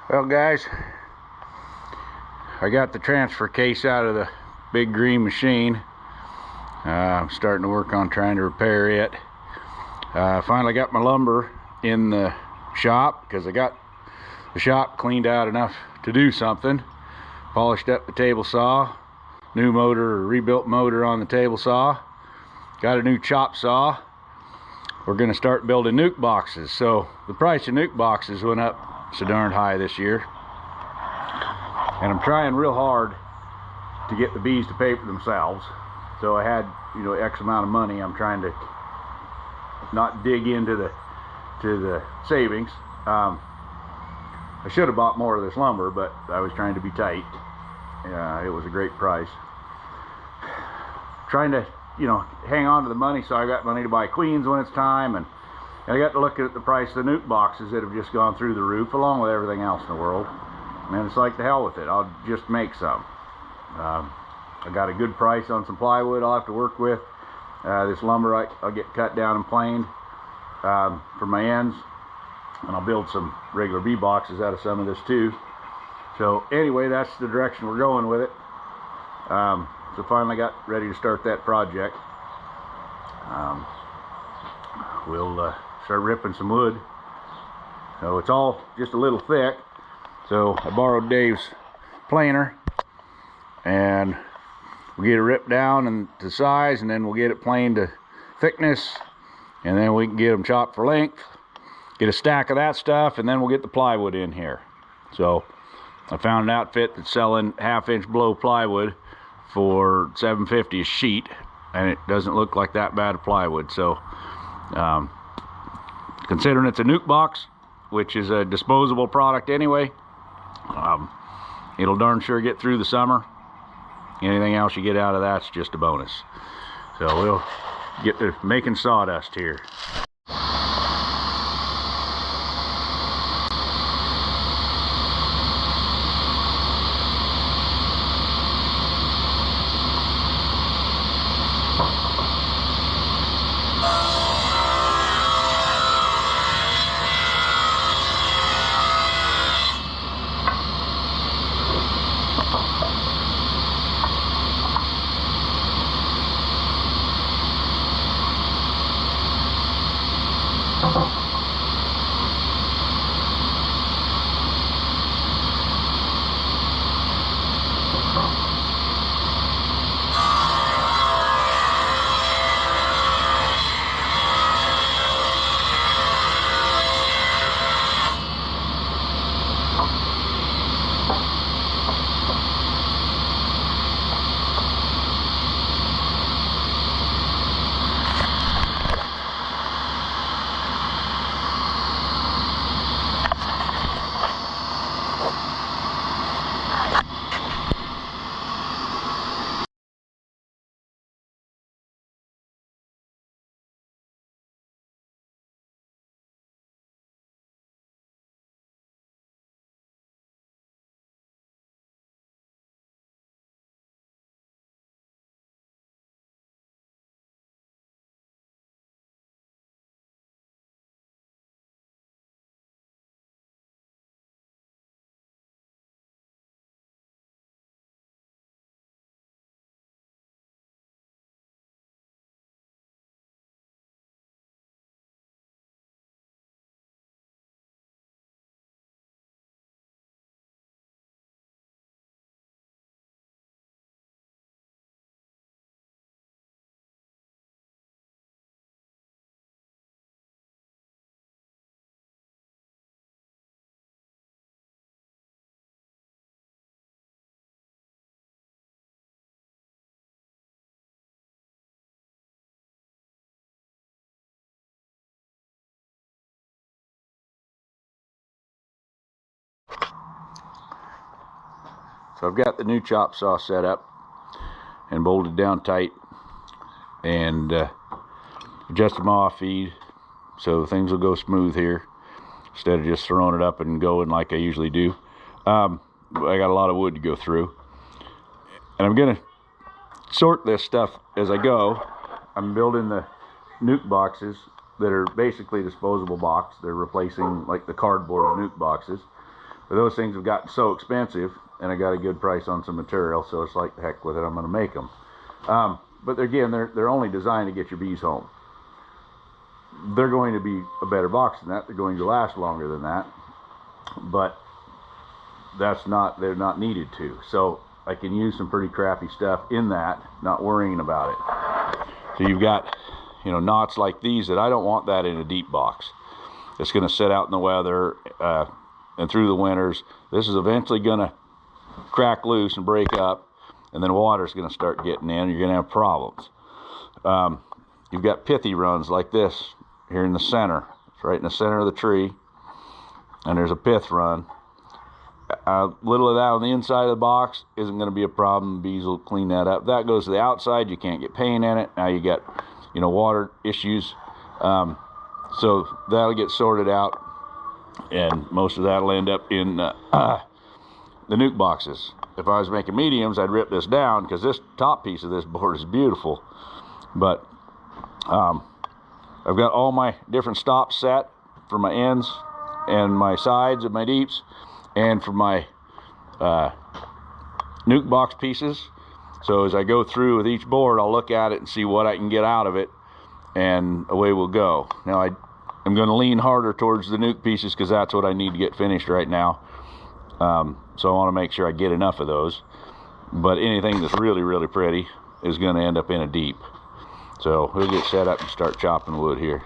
Well guys, I got the transfer case out of the big green machine. I'm starting to work on trying to repair it. Finally got my lumber in the shop because I got the shop cleaned out enough to do something. Polished up the table saw, new motor or rebuilt motor on the table saw. Got a new chop saw. We're going to start building nuke boxes. So the price of nuke boxes went up so darn high this year, and I'm trying real hard to get the bees to pay for themselves. So I had, X amount of money. I'm trying to not dig into the savings. I should have bought more of this lumber, but I was trying to be tight. It was a great price. Trying to hang on to the money so I got money to buy queens when it's time, and I got to look at the price of the nuke boxes that have just gone through the roof, along with everything else in the world. And it's like, the hell with it, I'll just make some. I got a good price on some plywood I'll have to work with. This lumber I'll get cut down and planed for my ends, and I'll build some regular bee boxes out of some of this too. So anyway, that's the direction we're going with it. So finally got ready to start that project. We'll start ripping some wood. So it's all just a little thick, so I borrowed Dave's planer, and we'll get it ripped down and to size, and then we'll get it planed to thickness, and then we can get them chopped for length, get a stack of that stuff, and then we'll get the plywood in here. So I found an outfit that's selling 1/2 inch blow plywood for $7.50 a sheet, and it doesn't look like that bad of plywood. So considering it's a nuke box, which is a disposable product anyway, it'll darn sure get through the summer. Anything else you get out of that's just a bonus. So we'll get to making sawdust here. So I've got the new chop saw set up and bolted down tight, and adjusted my off feed so things will go smooth here instead of just throwing it up and going like I usually do. I got a lot of wood to go through, and I'm gonna sort this stuff as I go. I'm building the nuke boxes that are basically disposable box. They're replacing like the cardboard nuke boxes. But those things have gotten so expensive, and I got a good price on some material, so it's like, heck with it, I'm going to make them. But again, they're only designed to get your bees home. They're going to be a better box than that. They're going to last longer than that, but they're not needed to. So I can use some pretty crappy stuff in that, not worrying about it. So you've got, knots like these that I don't want that in a deep box. It's going to sit out in the weather and through the winters. This is eventually going to crack loose and break up, and then water's going to start getting in. You're going to have problems. You've got pithy runs like this here in the center. It's right in the center of the tree, and there's a pith run. Little of that on the inside of the box isn't going to be a problem. Bees will clean that up. That goes to the outside. You can't get paint in it. Now you got, water issues. So that'll get sorted out, and most of that'll end up in the nuc boxes. If I was making mediums, I'd rip this down because this top piece of this board is beautiful. But I've got all my different stops set for my ends and my sides of my deeps, and for my nuc box pieces. So as I go through with each board, I'll look at it and see what I can get out of it, and away we'll go. Now I'm going to lean harder towards the nuc pieces because that's what I need to get finished right now. So I want to make sure I get enough of those. But anything that's really, really pretty is going to end up in a deep. So we'll get set up and start chopping wood here.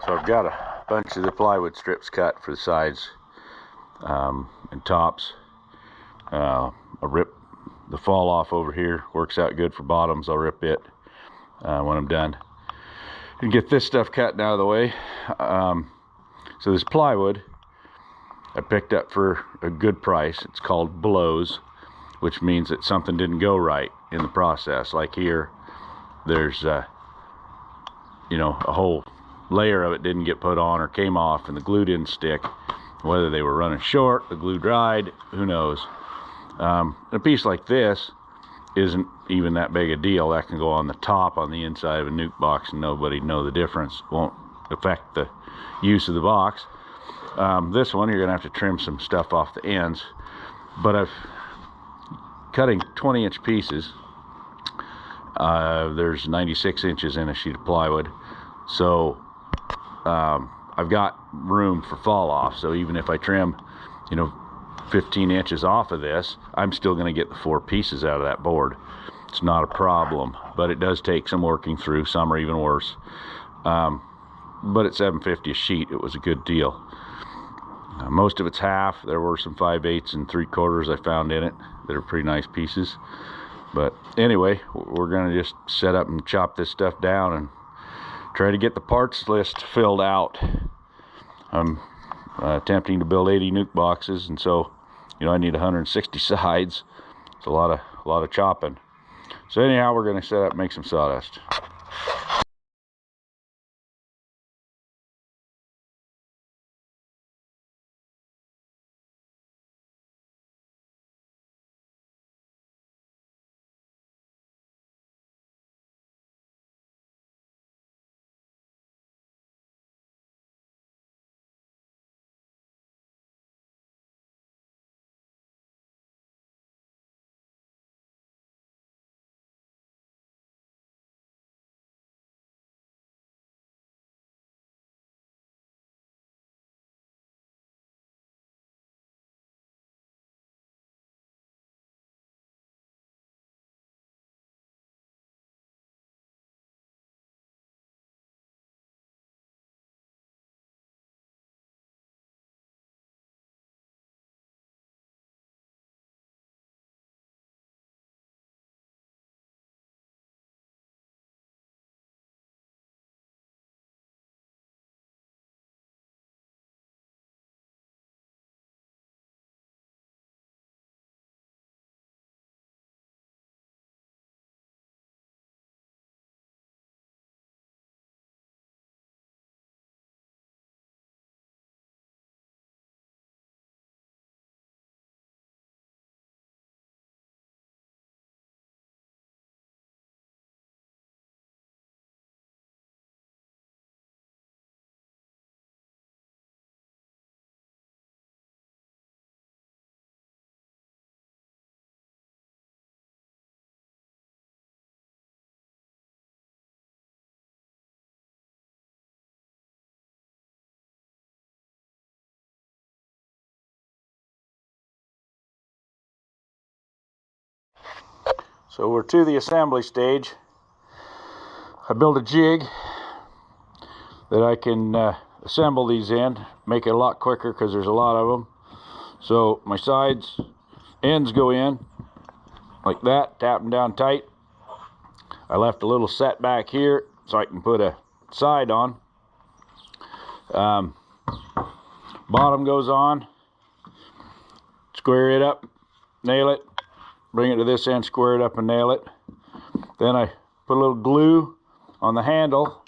So I've got a bunch of the plywood strips cut for the sides and tops. I rip the fall off over here. Works out good for bottoms. I'll rip it when I'm done. And get this stuff cut out of the way. So this plywood I picked up for a good price. It's called blows, which means that something didn't go right in the process. Like here, there's a whole layer of it didn't get put on or came off, and the glue didn't stick. Whether they were running short, the glue dried, who knows. A piece like this isn't even that big a deal. That can go on the top on the inside of a nuc box and nobody know the difference. Won't affect the use of the box. This one you're gonna have to trim some stuff off the ends, but I've cutting 20-inch pieces. There's 96 inches in a sheet of plywood, so I've got room for fall off. So even if I trim 15 inches off of this, I'm still going to get the 4 pieces out of that board. It's not a problem, but it does take some working through. Some are even worse, but at $7.50 a sheet, it was a good deal. Most of it's half. There were some 5/8 and 3/4 I found in it that are pretty nice pieces. But anyway, we're going to just set up and chop this stuff down and try to get the parts list filled out. I'm attempting to build 80 nuc boxes, and so I need 160 sides. It's a lot of chopping. So anyhow, we're going to set up and make some sawdust. So we're to the assembly stage. I built a jig that I can assemble these in, make it a lot quicker because there's a lot of them. So my ends go in like that, tap them down tight. I left a little setback here so I can put a side on. Bottom goes on, square it up, nail it, bring it to this end, square it up and nail it. Then I put a little glue on the handle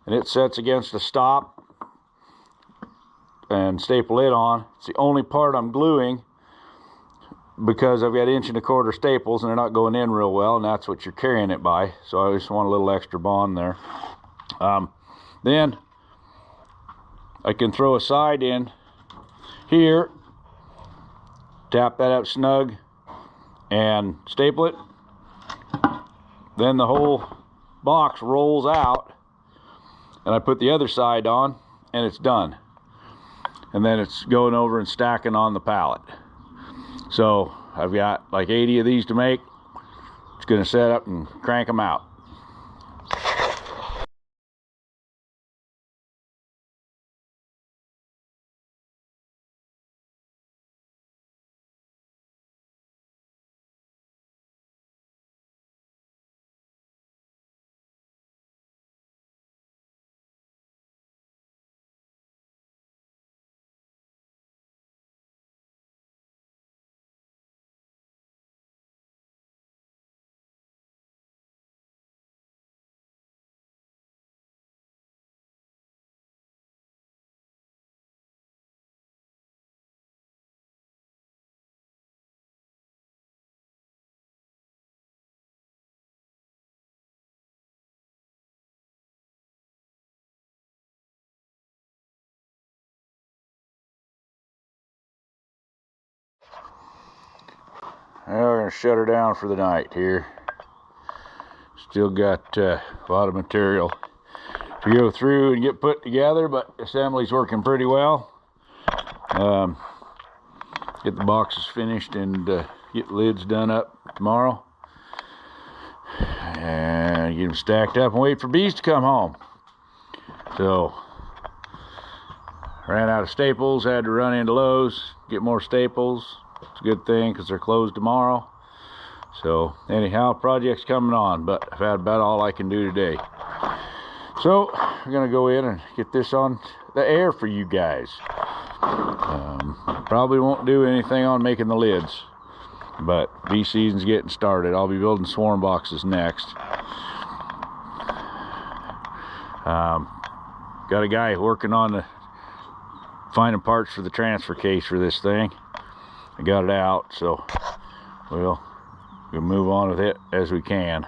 and it sets against the stop and staple it on. It's the only part I'm gluing because I've got 1 1/4 inch staples and they're not going in real well, and that's what you're carrying it by. So I just want a little extra bond there. Then I can throw a side in here, tap that up snug and staple it. Then the whole box rolls out and I put the other side on and it's done. And then it's going over and stacking on the pallet. So I've got like 80 of these to make. It's going to set up and crank them out. Now we're going to shut her down for the night here. Still got a lot of material to go through and get put together, but assembly's working pretty well. Get the boxes finished and get the lids done up tomorrow. And get them stacked up and wait for bees to come home. So, ran out of staples, had to run into Lowe's, get more staples. It's a good thing because they're closed tomorrow. So anyhow, project's coming on, but I've had about all I can do today. So we're gonna go in and get this on the air for you guys. Probably won't do anything on making the lids, but bee season's getting started. I'll be building swarm boxes next. Got a guy working on the finding parts for the transfer case for this thing. I got it out, so we'll move on with it as we can.